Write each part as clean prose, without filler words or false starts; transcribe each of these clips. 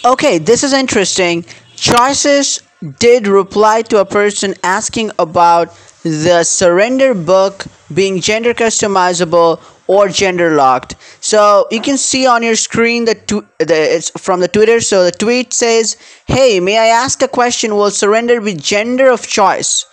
Okay, this is interesting. Choices did reply to a person asking about the surrender book being gender customizable or gender locked. So you can see on your screen it's from the Twitter. So the tweet says, "Hey, may I ask a question? Will surrender be gender of choice?"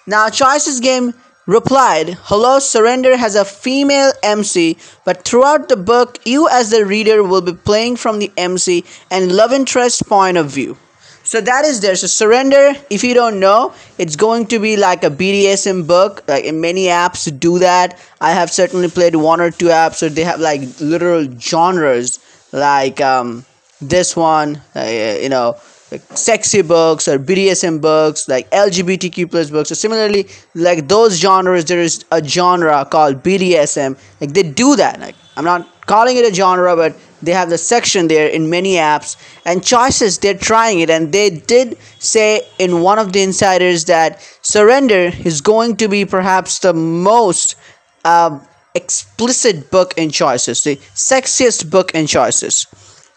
Now, Choices Game replied, "Hello, Surrender has a female MC, but throughout the book, you as the reader will be playing from the MC and love interest point of view." So that is there. So Surrender, if you don't know, it's going to be like a BDSM book. Like in many apps do that. I have certainly played one or two apps, so they have like literal genres like this one, like sexy books or BDSM books, like LGBTQ plus books. So similarly, like those genres, there is a genre called BDSM. Like they do that. Like I'm not calling it a genre, but they have the section there in many apps. And Choices, they're trying it, and they did say in one of the insiders that Surrender is going to be perhaps the most explicit book in Choices, the sexiest book in Choices.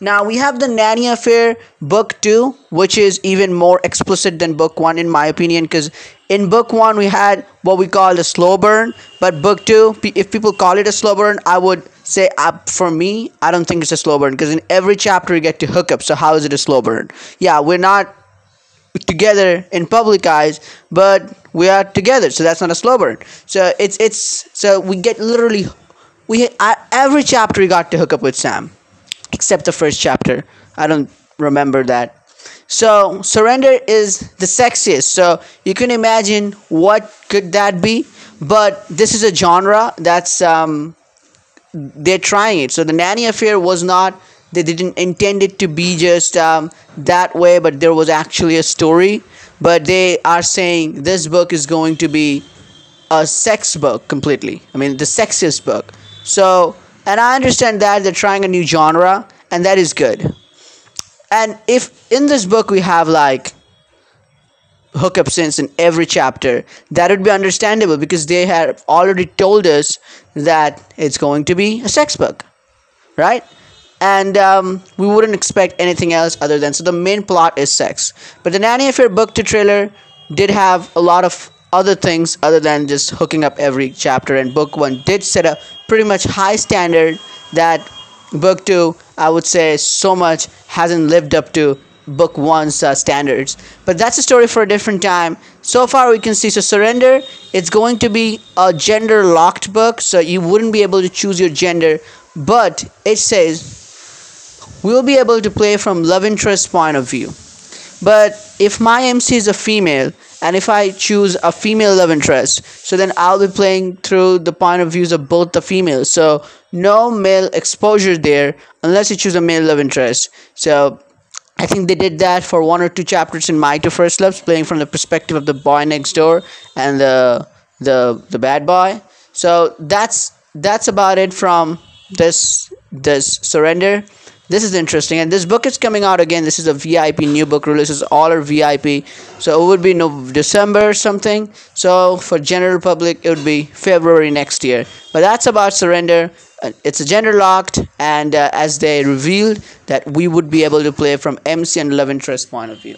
Now we have the Nanny Affair book 2, which is even more explicit than book 1 in my opinion, because in book 1 we had what we call a slow burn, but book 2, if people call it a slow burn, I would say for me, I don't think it's a slow burn, because in every chapter you get to hook up. So how is it a slow burn? Yeah, we're not together in public eyes, but we are together, so that's not a slow burn. So so we get literally every chapter we got to hook up with Sam, except the first chapter. I don't remember that. So Surrender is the sexiest. So you can imagine what could that be. But this is a genre that's they're trying it. So the Nanny Affair was not. They didn't intend it to be just that way, but there was actually a story. But they are saying this book is going to be a sex book completely. I mean, the sexiest book. So, and I understand that they're trying a new genre, and that is good. And if in this book we have like hookup scenes in every chapter, that would be understandable because they have already told us that it's going to be a sex book, right? And we wouldn't expect anything else other than, so the main plot is sex. But the Nanny Affair book 2 trailer did have a lot of other things other than just hooking up every chapter, and book 1 did set a pretty much high standard that book 2, I would say, so much hasn't lived up to book 1's standards. But that's a story for a different time. So far we can see, so Surrender, it's going to be a gender locked book, so you wouldn't be able to choose your gender, but it says we'll be able to play from love interest point of view. But if my MC is a female, and if I choose a female love interest, so then I'll be playing through the point of views of both the females. So no male exposure there unless you choose a male love interest. So I think they did that for 1 or 2 chapters in My Two First Loves, playing from the perspective of the boy next door and the bad boy. So that's about it from this Surrender. This is interesting, and this book is coming out again. This is a VIP new book releases. All are VIP, so it would be December or something. So for general public, it would be February next year. But that's about Surrender. It's a gender locked, and as they revealed that we would be able to play from MC and love interest point of view.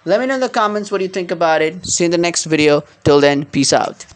Let me know in the comments what you think about it. See you in the next video. Till then, peace out.